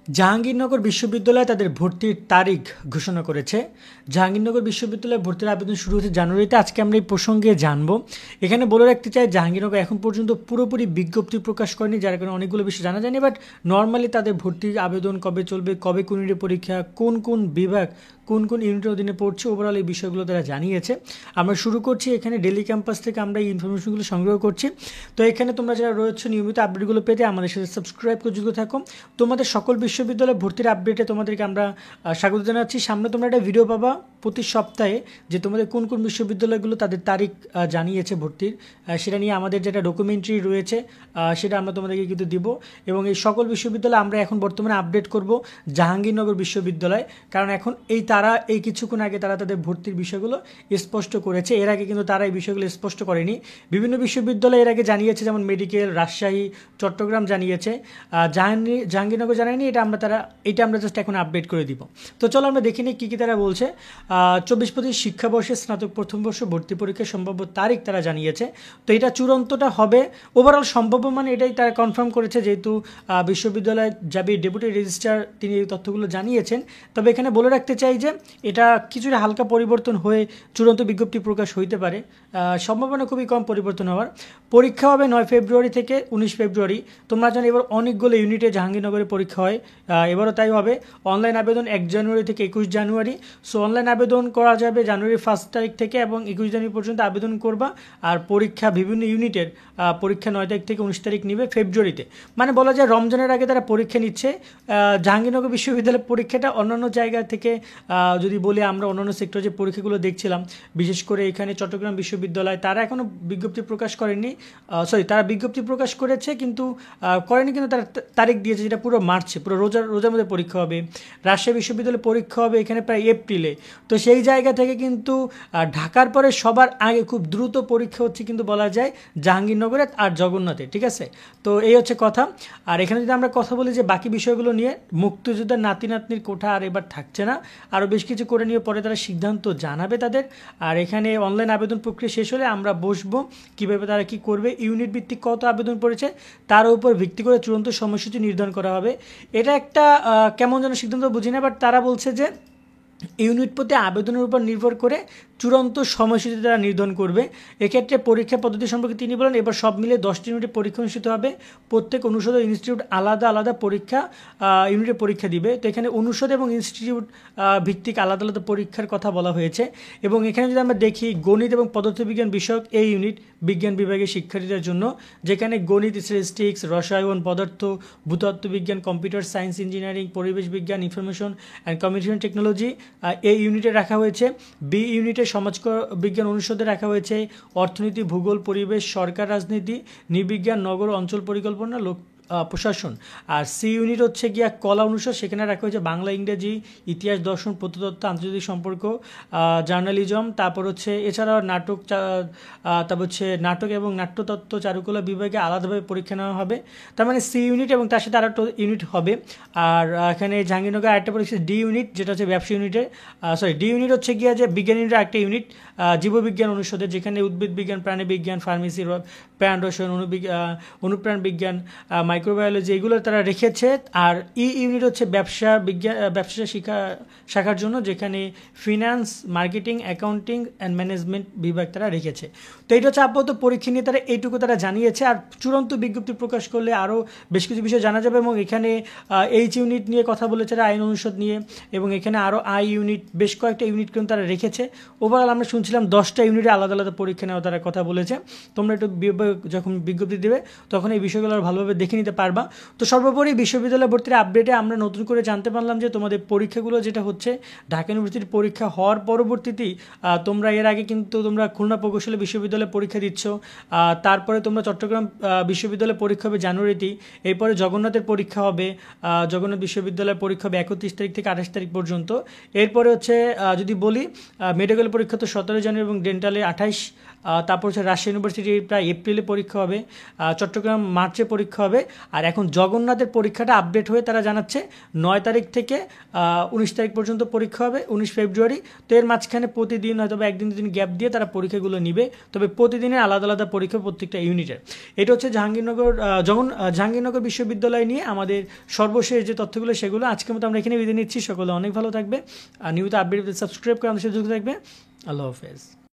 জাহাঙ্গীরনগর বিশ্ববিদ্যালয়ে তাদের ভর্তির তারিখ ঘোষণা করেছে। জাহাঙ্গীরনগর বিশ্ববিদ্যালয়ে ভর্তির আবেদন শুরু হচ্ছে জানুয়ারিতে। আজকে আমরা এই প্রসঙ্গে জানবো। এখানে বলে রাখতে চাই, জাহাঙ্গীরনগর এখন পর্যন্ত পুরোপুরি বিজ্ঞপ্তি প্রকাশ করেনি, যার কারণে অনেকগুলো বিষয় জানা যায়নি। বাট নর্মালি তাদের ভর্তির আবেদন কবে চলবে, কবে কোন ইউনিটের পরীক্ষা, কোন কোন বিভাগ কোন কোন ইউনিটের অধীনে পড়ছে, ওভারঅল এই বিষয়গুলো তারা জানিয়েছে। আমরা শুরু করছি এখানে ডেলি ক্যাম্পাস থেকে আমরা এই ইনফরমেশনগুলো সংগ্রহ করছি। তো এখানে তোমরা যারা রয়েছে নিয়মিত আপডেটগুলো পেতে আমাদের সাথে সাবস্ক্রাইব করে যুক্ত থাকো। তোমাদের সকল বিশ্ববিদ্যালয়ে ভর্তির আপডেটে তোমাদেরকে আমরা স্বাগত জানাচ্ছি। সামনে তোমরা একটা ভিডিও পাবা প্রতি সপ্তাহে, যে তোমাদের কোন কোন বিশ্ববিদ্যালয়গুলো তাদের তারিখ জানিয়েছে ভর্তির, সেটা নিয়ে আমাদের যেটা ডকুমেন্টারি রয়েছে সেটা আমরা তোমাদেরকে কিন্তু দিব। এবং এই সকল বিশ্ববিদ্যালয় আমরা এখন বর্তমানে আপডেট করব জাহাঙ্গীরনগর বিশ্ববিদ্যালয়, কারণ এখন তারা এই কিছুক্ষণ আগে তারা তাদের ভর্তির বিষয়গুলো স্পষ্ট করেছে। এর আগে কিন্তু তারা এই বিষয়গুলো স্পষ্ট করেনি। বিভিন্ন বিশ্ববিদ্যালয় এর আগে জানিয়েছে, যেমন মেডিকেল, রাজশাহী, চট্টগ্রাম জানিয়েছে। জাহাঙ্গীরনগর জানায়নি। এটা আমরা জাস্ট এখন আপডেট করে দিব। তো চলো আমরা দেখি নিই কী কী তারা বলছে। 24-25 শিক্ষাবর্ষে স্নাতক প্রথম বর্ষ ভর্তি পরীক্ষার সম্ভাব্য তারিখ তারা জানিয়েছে। তো এটা চূড়ান্তটা হবে ওভারঅল সম্ভাব্য, মানে এটাই তারা কনফার্ম করেছে, যেহেতু বিশ্ববিদ্যালয় যাবে ডেপুটি রেজিস্ট্রার তিনি এই তথ্যগুলো জানিয়েছেন। তবে এখানে বলে রাখতে চাই যে এটা কিছুটা হালকা পরিবর্তন হয়ে চূড়ান্ত বিজ্ঞপ্তি প্রকাশ হইতে পারে, সম্ভাবনা খুবই কম পরিবর্তন হওয়ার। পরীক্ষা হবে 9 ফেব্রুয়ারি থেকে 19 ফেব্রুয়ারি। তোমরা জানো এবার অনেকগুলো ইউনিটে জাহাঙ্গীরনগরে পরীক্ষা হয়, এবারও তাই হবে। অনলাইন আবেদন 1 জানুয়ারি থেকে 21 জানুয়ারি। সো অনলাইন আবেদন করা যাবে জানুয়ারি 1 তারিখ থেকে এবং 21 জানুয়ারি পর্যন্ত আবেদন করবা। আর পরীক্ষা বিভিন্ন ইউনিটের পরীক্ষা 9 তারিখ থেকে 19 তারিখ নিবে ফেব্রুয়ারিতে। মানে বলা যায় রমজানের আগে তারা পরীক্ষা নিচ্ছে। জাহাঙ্গীরনগর বিশ্ববিদ্যালয়ের পরীক্ষাটা অন্যান্য জায়গা থেকে যদি বলি, আমরা অন্যান্য সেক্টর যে পরীক্ষাগুলো দেখছিলাম, বিশেষ করে এখানে চট্টগ্রাম বিশ্ববিদ্যালয়, তারা এখনও বিজ্ঞপ্তি প্রকাশ করেনি। তারা বিজ্ঞপ্তি প্রকাশ করেছে কিন্তু করেনি, কিন্তু তারা তারিখ দিয়েছে যেটা পুরো মার্চে, পুরো রোজার মধ্যে পরীক্ষা হবে। রাজশাহী বিশ্ববিদ্যালয়ে পরীক্ষা হবে এখানে প্রায় এপ্রিলে। তো সেই জায়গা থেকে কিন্তু ঢাকার পরে সবার আগে খুব দ্রুত পরীক্ষা হচ্ছে কিন্তু বলা যায় জাহাঙ্গীরনগরে আর জগন্নাথে, ঠিক আছে? তো এই হচ্ছে কথা। আর এখানে যদি আমরা কথা বলি যে বাকি বিষয়গুলো নিয়ে, মুক্তিযোদ্ধার নাতি নাতনির কোঠা আর এবার থাকছে না, আরও বেশ কিছু করে নিয়ে পরে তারা সিদ্ধান্ত জানাবে তাদের। আর এখানে অনলাইন আবেদন প্রক্রিয়া শেষ হলে আমরা বসবো কীভাবে তারা কি করবে, ইউনিট ভিত্তিক কত আবেদন পড়েছে তার উপর ভিত্তি করে চূড়ান্ত সময়সূচি নির্ধারণ করা হবে। এটা একটা কেমন যেন সিদ্ধান্ত বুঝি না, বাট তারা বলছে যে ইউনিট প্রতি আবেদনের উপর নির্ভর করে চূড়ান্ত সময়সূচি তারা নির্ধারণ করবে। এক্ষেত্রে পরীক্ষা পদ্ধতি সম্পর্কে তিনি বলেন, এবার সব মিলে 10টি ইউনিটে পরীক্ষা অনুষ্ঠিত হবে। প্রত্যেক অনুষদ ও ইনস্টিটিউট আলাদা আলাদা ইউনিটে পরীক্ষা দিবে। তো এখানে অনুষদ এবং ইনস্টিটিউট ভিত্তিক আলাদা আলাদা পরীক্ষার কথা বলা হয়েছে। এবং এখানে যদি আমরা দেখি, গণিত এবং পদার্থবিজ্ঞান বিষয়ক এই ইউনিট বিজ্ঞান বিভাগের শিক্ষার্থীদের জন্য, যেখানে গণিত, স্ট্যাটিস্টিক্স, রসায়ন, পদার্থ, ভূতত্ত্ববিজ্ঞান, কম্পিউটার সায়েন্স, ইঞ্জিনিয়ারিং, পরিবেশ বিজ্ঞান, ইনফরমেশন অ্যান্ড কমিউনিকেশন টেকনোলজি এই ইউনিটে রাখা হয়েছে। বি ইউনিটে সমাজ বিজ্ঞান অনুষদে রাখা হয়েছে অর্থনীতি, ভূগোল, পরিবেশ, সরকার, রাজনীতি, নৃবিজ্ঞান, নগর অঞ্চল পরিকল্পনা, প্রশাসন। আর সি ইউনিট হচ্ছে গিয়া কলা অনুষদ, সেখানে রাখা হয়েছে বাংলা, ইংরেজি, ইতিহাস, দর্শন, প্রত্নতত্ত্ব, আন্তর্জাতিক সম্পর্ক, জার্নালিজম। তারপর হচ্ছে এছাড়াও তারপর হচ্ছে নাটক এবং নাট্যতত্ত্ব, চারুকলা বিভাগে আলাদাভাবে পরীক্ষা নেওয়া হবে। তার মানে সি ইউনিট এবং তার সাথে আরেকটা ইউনিট হবে। আর এখানে জাহাঙ্গীরনগর আরেকটা পরীক্ষা ডি ইউনিট, যেটা হচ্ছে ব্যবসা ইউনিটের, ডি ইউনিট হচ্ছে গিয়া যে বিজ্ঞান ইউনিটের একটা ইউনিট, জীববিজ্ঞান অনুষদের, যেখানে উদ্ভিদ বিজ্ঞান, প্রাণী বিজ্ঞান, ফার্মেসি, প্রাণ রসায়ন, অনুপ্রাণ বিজ্ঞান, মাইক্রোবায়োলজি, এগুলো তারা রেখেছে। আর ই ইউনিট হচ্ছে ব্যবসা শাখার জন্য, যেখানে finance, marketing, accounting and management বিভাগ তারা রেখেছে। তো এটা হচ্ছে আপাতত পরীক্ষা নিয়ে তারা এইটুকু তারা জানিয়েছে। আর চূড়ান্ত বিজ্ঞপ্তি প্রকাশ করলে আরও বেশ কিছু বিষয় জানা যাবে। এবং এখানে এইচ ইউনিট নিয়ে কথা বলেছে আইন অনুষদ নিয়ে, এবং এখানে আরও আই ইউনিট, বেশ কয়েকটা ইউনিট কিন্তু তারা রেখেছে। ওভারঅল আমরা শুনছিলাম 10টা ইউনিটে আলাদা আলাদা পরীক্ষা নেওয়া তারা কথা বলেছে। তোমরা একটু যখন বিজ্ঞপ্তি দেবে তখন এই বিষয়গুলো ভালোভাবে দেখে নিতে পারবা। তো সর্বোপরি বিশ্ববিদ্যালয় ভর্তির আপডেটে আমরা নতুন করে জানতে পারলাম যে তোমাদের পরীক্ষাগুলো যেটা হচ্ছে ঢাকা ইউনিভার্সিটির পরীক্ষা হওয়ার পরবর্তীতেই তোমরা এর আগে কিন্তু তোমরা খুলনা প্রকৌশলী বিশ্ববিদ্যালয়ে পরীক্ষা দিচ্ছ, তারপরে তোমরা চট্টগ্রাম বিশ্ববিদ্যালয়ে পরীক্ষা হবে জানুয়ারিতেই, এরপরে জগন্নাথের পরীক্ষা হবে, জগন্নাথ বিশ্ববিদ্যালয়ের পরীক্ষা হবে 31 তারিখ থেকে 28 তারিখ পর্যন্ত। এরপরে হচ্ছে যদি বলি মেডিকেল পরীক্ষা তো 17 জানুয়ারি এবং ডেন্টালে 28 তারপর হচ্ছে রাজশাহী ইউনিভার্সিটির প্রায় এপ্রিলে পরীক্ষা হবে, চট্টগ্রাম মার্চে পরীক্ষা হবে। আর এখন জগন্নাথের পরীক্ষাটা আপডেট হয়ে তারা জানাচ্ছে 9 তারিখ থেকে 19 তারিখ পর্যন্ত পরীক্ষা হবে, 19 ফেব্রুয়ারি। তো এর মাঝখানে প্রতিদিন হয়তো বা একদিন দুদিন গ্যাপ দিয়ে তারা পরীক্ষাগুলো নিবে, তবে প্রতিদিনের আলাদা আলাদা পরীক্ষা প্রত্যেকটা ইউনিটের। এটা হচ্ছে জাহাঙ্গীরনগর বিশ্ববিদ্যালয় নিয়ে আমাদের সর্বশেষ যে তথ্যগুলো সেগুলো। আজকের মতো আমরা এখানে বিদায় নিচ্ছি। সকলে অনেক ভালো থাকবে, আর নিয়মিত আপডেট সাবস্ক্রাইব করে আমাদের সাথে যুক্ত থাকবে। আল্লাহ হাফেজ।